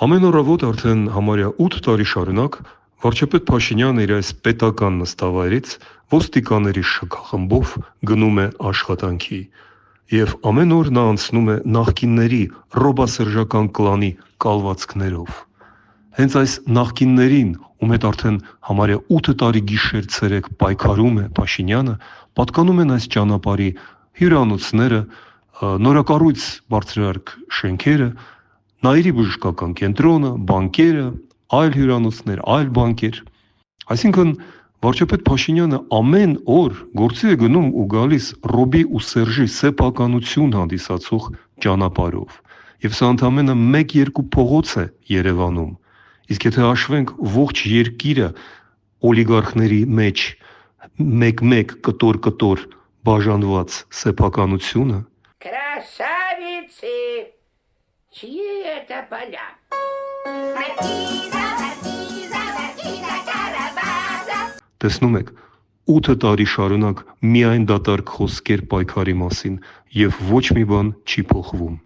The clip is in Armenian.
Ամեն առավոտ արդեն համարյա 8 տարի շարունակ վարչապետ Փաշինյանը իր այս պետական նստավայրից ոստիկանների շքախմբով գնում է աշխատանքի և ամեն օր նա անցնում է նախկինների ռոբասերժական կլանի կալվածքներով։ Հենց այս նախկիններին, ում հետ արդեն համարյա 8 տարի գիշեր-ցերեկ պայքարում է Փաշինյանը, պատկանում են այս ճանապարհի հյուրանոցները, նորակառույց բարձրահարկ շենքերը, Նաիրի բժշկական կենտրոնը, բանկերը, այլ հյուրանոցներ, այլ բանկեր։ Այսինքն վարչապետ Փաշինյանը ամեն օր գործի է գնում ու գալիս Ռոբի ու Սերժի սեփականություն հանդիսացող ճանապարհով։ Եվ սա ընդամենը 1-2 փողոց է Երևանում։ Իսկ եթե հաշվենք ողջ երկիրը օլիգարխների մեջ 1-1 կտոր բաժանված սեփականությունը, Красавицы! Чьи это поля? տեսնում եք, 8 տարի շարունակ միայն դատարկ խոսքեր պայքարի մասին և ոչ մի բան չի փոխվում։